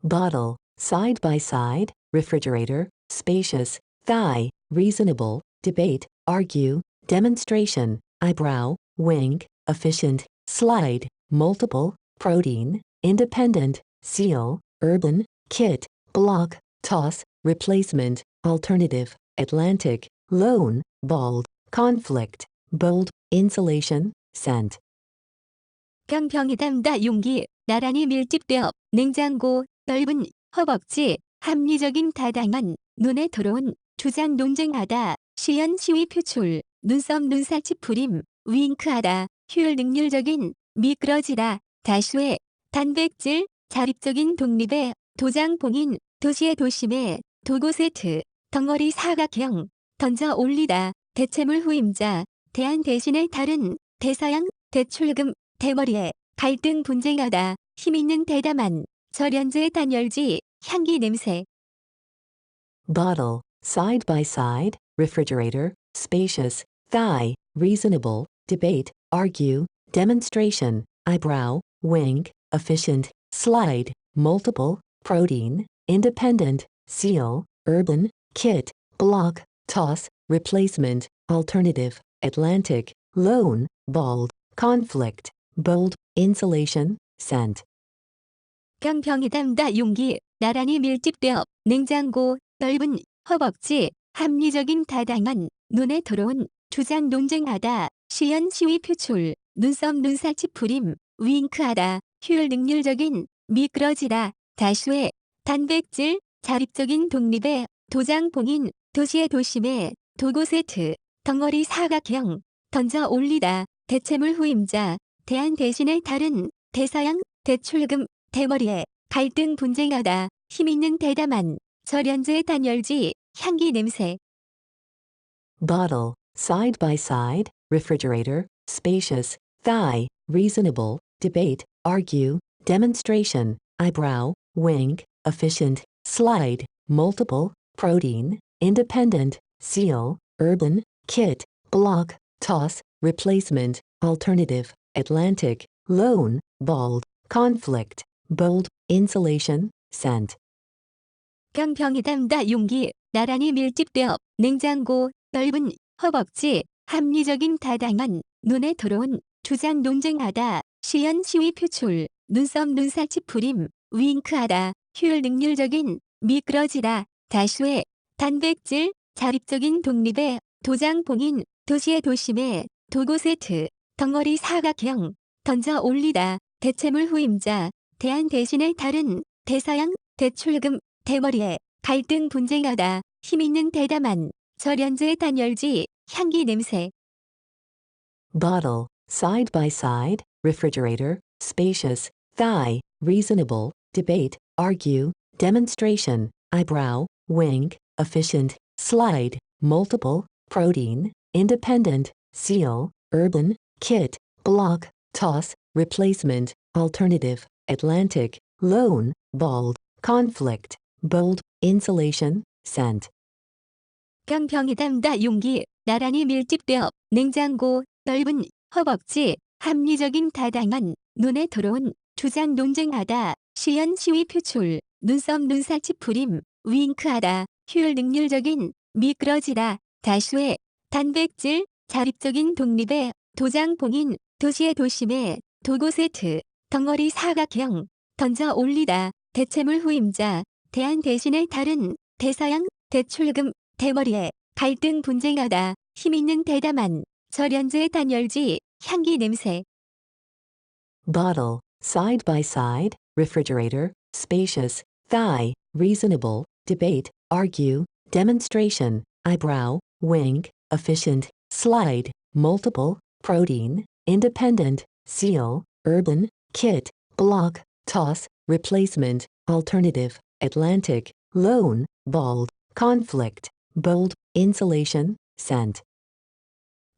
bottle, side by side, refrigerator, spacious, thigh, reasonable, debate, argue, demonstration, eyebrow, wink, efficient, slide, multiple, protein, independent, seal, urban, kit, block, toss, replacement, alternative, Atlantic, lone, bald, conflict, bold, insulation, scent. 병병이 담다 용기, 나란히 밀집되어 냉장고, 넓은 허벅지, 합리적인 다당한, 눈에 들어온, 주장 논쟁하다, 시연 시위 표출, 눈썹 눈살 찌푸림, 윙크하다, 효율적인, 미끄러지다, 다수의, 단백질, 자립적인 독립의, 도장 봉인, 도시의 도심의, 도구 세트, 덩어리 사각형, 던져올리다, 대체물 후임자, 대안 대신에 다른, 대서양, 대출금, 대머리에, 갈등 분쟁하다, 힘있는 대담한, 절연제 단열지, 향기 냄새. Bottle, side by side, refrigerator, spacious, thigh, reasonable, debate, argue, demonstration, eyebrow, wink, efficient, slide, multiple, protein, independent, seal, urban, kit, block, toss, replacement, alternative, Atlantic, lone, bald, conflict, bold, insulation, scent. 병병이 담다 용기, 나란히 밀집되어 냉장고, 넓은 허벅지, 합리적인 다당한, 눈에 들어온, 주장 논쟁하다, 시연 시위 표출, 눈썹 눈살 찌푸림, 윙크하다, 효율적인, 미끄러지다, 다수의, 단백질, 자립적인 독립의, 도장 봉인, 도시의 도심의, 도구 세트, 덩어리 사각형, 던져올리다, 대체물 후임자, 대안 대신에 다른, 대서양, 대출금, 대머리에, 갈등 분쟁하다, 힘있는 대담한, 절연제 단열지, 향기 냄새. Bottle, side by side, refrigerator, spacious, thigh, reasonable, debate, argue, demonstration, eyebrow, wink, efficient, slide, multiple, protein, independent, seal, urban, kit, block, toss, replacement, alternative, Atlantic, lone, bald, conflict, bold, insulation, scent. 병병이 담다 용기, 나란히 밀집되어 냉장고, 넓은 허벅지, 합리적인 다당한, 눈에 들어온, 주장 논쟁하다, 시연 시위 표출, 눈썹 눈살 찌푸림, 윙크하다, 효율적인, 미끄러지다, 다수의, 단백질, 자립적인 독립의, 도장 봉인, 도시의 도심의, 도구 세트, 덩어리 사각형, 던져올리다, 대체물 후임자, 대안 대신에 다른, 대서양, 대출금, 대머리에, 갈등 분쟁하다, 힘있는 대담한, 절연제 단열지, 향기 냄새. Bottle, side by side, refrigerator, spacious, thigh, reasonable, debate, argue, demonstration, eyebrow, wink, efficient, slide, multiple, protein, independent, seal, urban, kit, block, toss, replacement, alternative, Atlantic, lone, bald, conflict, bold, insulation, scent. 병병이 담다 용기, 나란히 밀집되어 냉장고, 넓은 허벅지, 합리적인 다당한, 눈에 들어온, 주장 논쟁하다, 시연 시위 표출, 눈썹 눈살 찌푸림, 윙크하다, 효율적인, 미끄러지다, 다수의, 단백질, 자립적인 독립의, 도장 봉인, 도시의 도심의, 도구 세트, 덩어리 사각형, 던져올리다, 대체물 후임자, 대안 대신에 다른, 대서양, 대출금, 대머리에, 갈등 분쟁하다, 힘있는 대담한, 절연제 단열지, 향기 냄새. Bottle, side by side, refrigerator, spacious, thigh, reasonable, debate, argue, demonstration, eyebrow, wink, efficient, slide, multiple, protein, independent, seal, urban, kit, block, toss, replacement, alternative, Atlantic, lone, bald, conflict, bold, insulation, scent.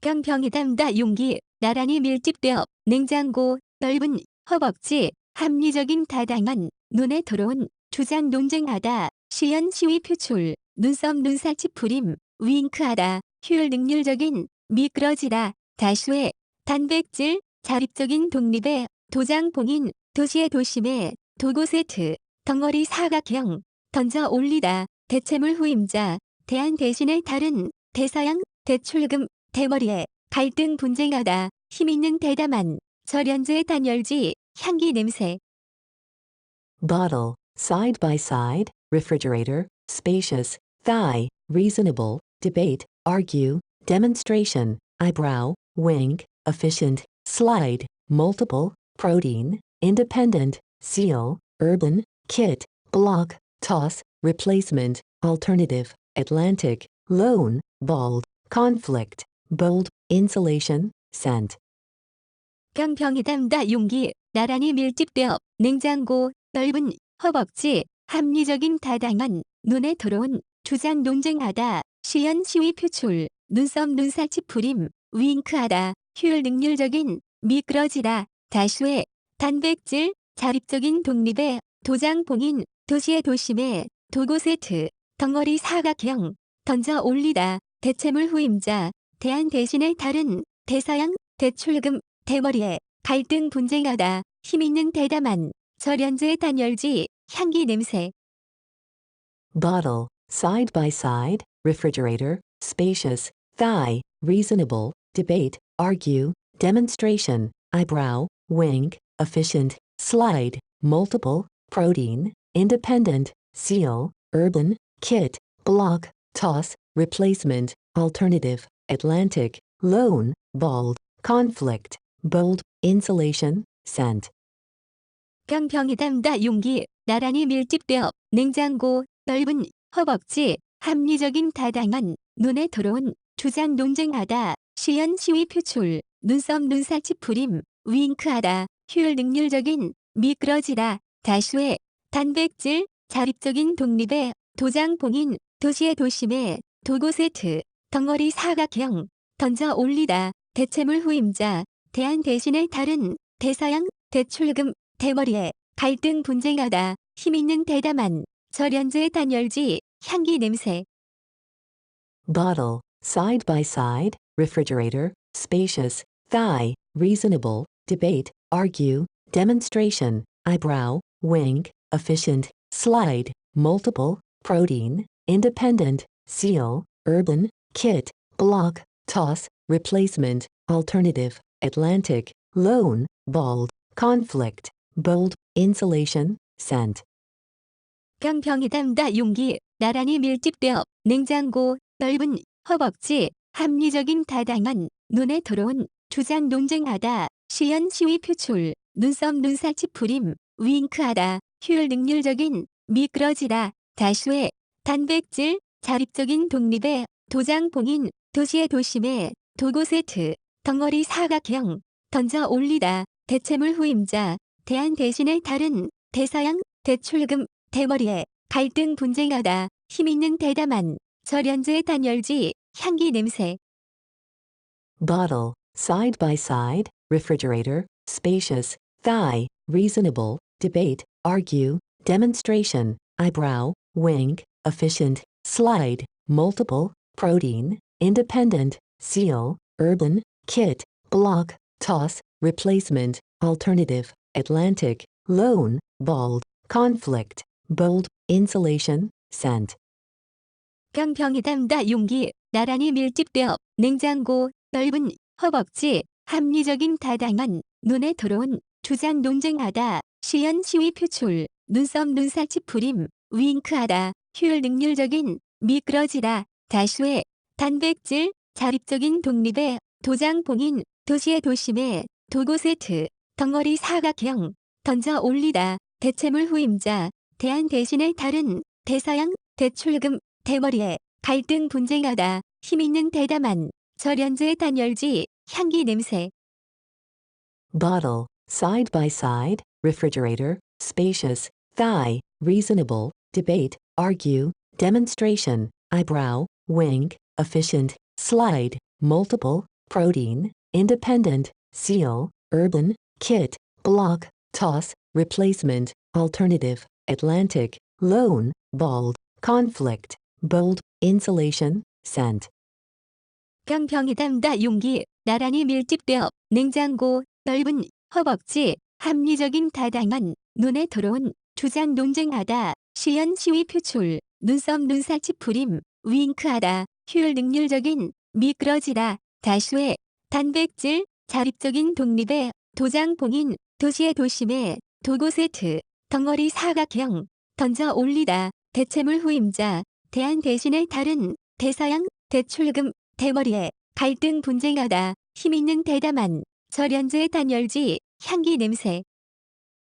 병병이 담다 용기, 나란히 밀집되어 냉장고, 넓은 허벅지, 합리적인 다당한, 눈에 들어온, 주장 논쟁하다, 시연 시위 표출, 눈썹 눈살 찌푸림, 윙크하다, 효율적인, 미끄러지다, 다수의, 단백질, 자립적인 독립의, 도장 봉인, 도시의 도심의, 도구 세트, 덩어리 사각형, 던져올리다, 대체물 후임자, 대안 대신에 다른, 대서양, 대출금, 대머리에, 갈등 분쟁하다, 힘있는 대담한, 절연제 단열지, 향기 냄새. Bottle, side by side, refrigerator, spacious, thigh, reasonable, debate, argue, demonstration, eyebrow, wink, efficient, slide, multiple, protein, independent, seal, urban, kit, block, toss, replacement, alternative, Atlantic, lone, bald, conflict, bold, insulation, scent. 깡병이 담다 용기, 나란히 밀집되어, 냉장고, 넓은, 허벅지, 합리적인 다당한, 눈에 들어온, 주장 논쟁하다, 시연 시위 표출, 눈썹 눈살 찌푸림, 윙크하다, 효율적인, 미끄러지다, 다수의, 단백질, 자립적인 독립의, 도장 봉인, 도시의 도심의, 도구 세트, 덩어리 사각형, 던져 올리다, 대체물 후임자, 대안 대신에 다른, 대서양, 대출금, 대머리에, 갈등 분쟁하다, 힘있는 대담한, 절연제 단열지, 향기 냄새. Bottle, side by side, refrigerator, spacious, thigh, reasonable, debate, argue, demonstration, eyebrow, wink, efficient, slide, multiple, protein, independent, seal, urban, kit, block, toss, replacement, alternative, Atlantic, lone, bald, conflict, bold, insulation, scent. 깡병이 담다 용기, 나란히 밀집되어, 냉장고, 넓은, 허벅지, 합리적인 다당한, 눈에 들어온, 주장 논쟁하다, 시연 시위 표출, 눈썹 눈살 찌푸림, 윙크하다, 효율적인, 미끄러지다, 다수의, 단백질, 자립적인 독립의, 도장 봉인, 도시의 도심의, 도구 세트, 덩어리 사각형, 던져 올리다, 대체물 후임자, 대안 대신에 다른, 대서양, 대출금, 대머리에, 갈등 분쟁하다, 힘있는 대담한, 절연제 단열지, 향기 냄새. Bottle, side by side, refrigerator, spacious, thigh, reasonable, debate, argue, demonstration, eyebrow, wink, efficient, slide, multiple, protein, independent, seal, urban, kit, block, toss, replacement, alternative, Atlantic, lone, bald, conflict, bold, insulation, scent. 깡병이 담다 용기, 나란히 밀집되어, 냉장고, 넓은, 허벅지, 합리적인 다당한, 눈에 들어온, 주장 논쟁하다, 시연 시위 표출, 눈썹 눈살 찌푸림, 윙크하다, 효율적인, 미끄러지다, 다수의, 단백질, 자립적인 독립의, 도장 봉인, 도시의 도심의, 도구 세트, 덩어리 사각형, 던져 올리다, 대체물 후임자, 대안 대신에 다른, 대서양, 대출금, 대머리에, 갈등 분쟁하다, 힘있는 대담한, 절연제 단열지, 향기 냄새. Bottle, side by side, refrigerator, spacious, thigh, reasonable, debate, argue, demonstration, eyebrow, wink, efficient, slide, multiple, protein, independent, seal, urban, kit, block, toss, replacement, alternative, Atlantic, lone, bald, conflict, bold, insulation, scent. 깡병이 담다 용기, 나란히 밀집되어, 냉장고, 넓은, 허벅지, 합리적인 다당한, 눈에 들어온, 주장 논쟁하다, 시연 시위 표출, 눈썹 눈살 찌푸림, 윙크하다, 효율적인, 미끄러지다, 다수의, 단백질, 자립적인 독립의, 도장 봉인, 도시의 도심의, 도구 세트, 덩어리 사각형, 던져 올리다, 대체물 후임자, 대안 대신에 다른, 대서양, 대출금, 대머리에, 갈등 분쟁하다, 힘있는 대담한, 절연제 단열지, 향기 냄새. Bottle, side by side, refrigerator, spacious, thigh, reasonable, debate, argue, demonstration, eyebrow, wink, efficient, slide, multiple, protein, independent, seal, urban, kit, block, toss, replacement, alternative, Atlantic, lone, bald, conflict, bold, insulation, scent. 깡병이 담다 용기, 나란히 밀집되어, 냉장고, 넓은, 허벅지, 합리적인 다당한, 눈에 들어온, 주장 논쟁하다, 시연 시위 표출, 눈썹 눈살 찌푸림, 윙크하다, 효율적인, 미끄러지다, 다수의, 단백질, 자립적인 독립의, 도장 봉인, 도시의 도심의, 도구 세트, 덩어리 사각형, 던져올리다, 대체물 후임자, 대안 대신에 다른, 대사양, 대출금, 대머리에, 갈등 분쟁하다, 힘있는 대담한, 절연제 단열지, 향기 냄새,